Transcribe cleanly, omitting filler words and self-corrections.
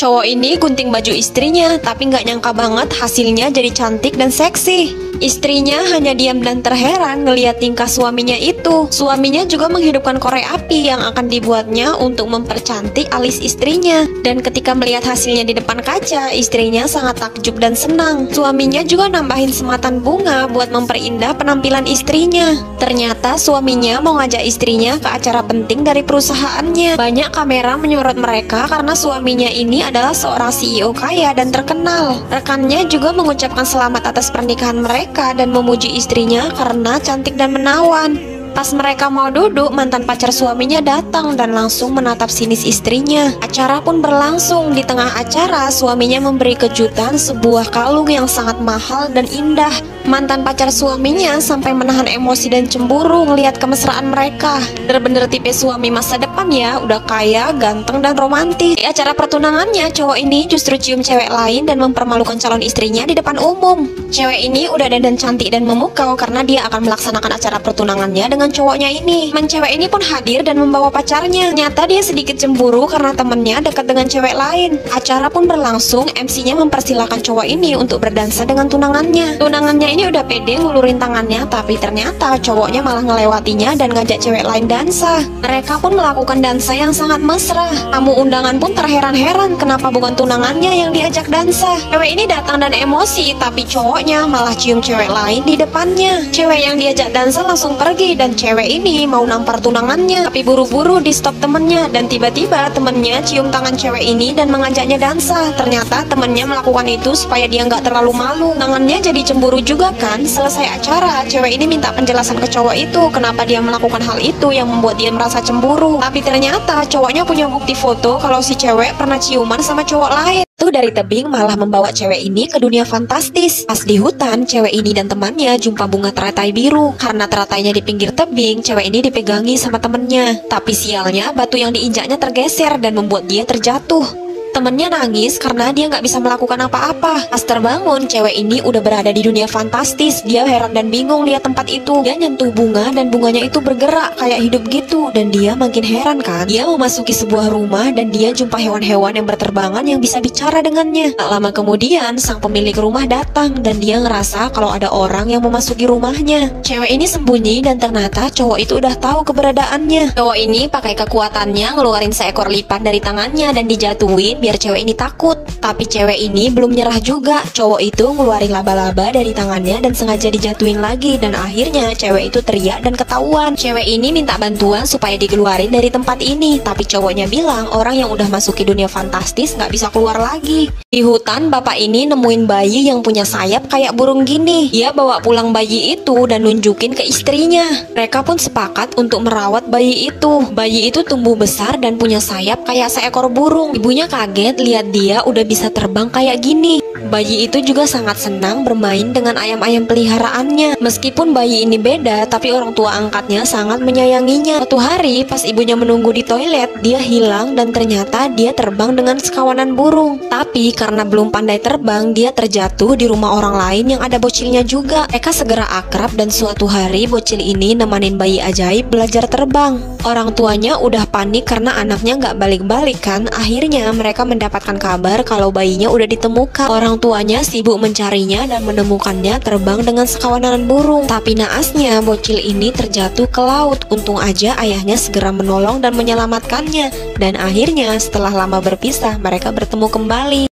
Cowok ini gunting baju istrinya, tapi nggak nyangka banget hasilnya jadi cantik dan seksi. Istrinya hanya diam dan terheran ngeliat tingkah suaminya itu. Suaminya juga menghidupkan korek api yang akan dibuatnya untuk mempercantik alis istrinya. Dan ketika melihat hasilnya di depan kaca, istrinya sangat takjub dan senang. Suaminya juga nambahin sematan bunga buat memperindah penampilan istrinya. Ternyata suaminya mau ngajak istrinya ke acara penting dari perusahaannya. Banyak kamera menyorot mereka karena suaminya ini adalah seorang CEO kaya dan terkenal. Rekannya juga mengucapkan selamat atas pernikahan mereka dan memuji istrinya karena cantik dan menawan. Pas mereka mau duduk, mantan pacar suaminya datang dan langsung menatap sinis istrinya. Acara pun berlangsung. Di tengah acara, suaminya memberi kejutan sebuah kalung yang sangat mahal dan indah. Mantan pacar suaminya sampai menahan emosi dan cemburu ngelihat kemesraan mereka. Bener-bener tipe suami masa depan ya, udah kaya, ganteng, dan romantis. Di acara pertunangannya, cowok ini justru cium cewek lain dan mempermalukan calon istrinya di depan umum. Cewek ini udah dandan cantik dan memukau karena dia akan melaksanakan acara pertunangannya dengan cowoknya ini. Cewek ini pun hadir dan membawa pacarnya. Ternyata dia sedikit cemburu karena temennya dekat dengan cewek lain. Acara pun berlangsung, MC-nya mempersilahkan cowok ini untuk berdansa dengan tunangannya. Tunangannya ini udah pede ngulurin tangannya, tapi ternyata cowoknya malah ngelewatinya dan ngajak cewek lain dansa. Mereka pun melakukan dansa yang sangat mesra. Tamu undangan pun terheran-heran kenapa bukan tunangannya yang diajak dansa. Cewek ini datang dan emosi, tapi cowoknya malah cium cewek lain di depannya. Cewek yang diajak dansa langsung pergi dan cewek ini mau nampar tunangannya, tapi buru-buru di stop temennya. Dan tiba-tiba temennya cium tangan cewek ini dan mengajaknya dansa. Ternyata temennya melakukan itu supaya dia nggak terlalu malu. Tangannya jadi cemburu juga kan. Selesai acara, cewek ini minta penjelasan ke cowok itu kenapa dia melakukan hal itu yang membuat dia merasa cemburu. Tapi ternyata cowoknya punya bukti foto kalau si cewek pernah ciuman sama cowok lain. Tuh dari tebing malah membawa cewek ini ke dunia fantastis. Pas di hutan, cewek ini dan temannya jumpa bunga teratai biru. Karena teratainya di pinggir tebing, cewek ini dipegangi sama temennya. Tapi sialnya, batu yang diinjaknya tergeser dan membuat dia terjatuh. Temennya nangis karena dia nggak bisa melakukan apa-apa. Pas terbangun, cewek ini udah berada di dunia fantastis. Dia heran dan bingung lihat tempat itu. Dia nyentuh bunga dan bunganya itu bergerak kayak hidup gitu. Dan dia makin heran kan. Dia memasuki sebuah rumah dan dia jumpa hewan-hewan yang berterbangan yang bisa bicara dengannya. Tak lama kemudian, sang pemilik rumah datang dan dia ngerasa kalau ada orang yang memasuki rumahnya. Cewek ini sembunyi dan ternyata cowok itu udah tahu keberadaannya. Cowok ini pakai kekuatannya ngeluarin seekor lipat dari tangannya dan dijatuhin biar cewek ini takut. Tapi cewek ini belum nyerah juga. Cowok itu ngeluarin laba-laba dari tangannya dan sengaja dijatuhin lagi. Dan akhirnya cewek itu teriak dan ketahuan. Cewek ini minta bantuan supaya dikeluarin dari tempat ini. Tapi cowoknya bilang orang yang udah masuk ke dunia fantastis nggak bisa keluar lagi. Di hutan, bapak ini nemuin bayi yang punya sayap kayak burung gini. Dia bawa pulang bayi itu dan nunjukin ke istrinya. Mereka pun sepakat untuk merawat bayi itu. Bayi itu tumbuh besar dan punya sayap kayak seekor burung. Ibunya kaget lihat dia udah bisa terbang kayak gini. Bayi itu juga sangat senang bermain dengan ayam-ayam peliharaannya. Meskipun bayi ini beda, tapi orang tua angkatnya sangat menyayanginya. Suatu hari pas ibunya menunggu di toilet, dia hilang dan ternyata dia terbang dengan sekawanan burung. Tapi karena belum pandai terbang, dia terjatuh di rumah orang lain yang ada bocilnya juga. Mereka segera akrab dan suatu hari bocil ini nemanin bayi ajaib belajar terbang. Orang tuanya udah panik karena anaknya nggak balik-balik kan. Akhirnya mereka mendapatkan kabar kalau bayinya udah ditemukan. Orang tuanya sibuk mencarinya dan menemukannya terbang dengan sekawanan burung. Tapi naasnya bocil ini terjatuh ke laut. Untung aja ayahnya segera menolong dan menyelamatkannya. Dan akhirnya setelah lama berpisah mereka bertemu kembali.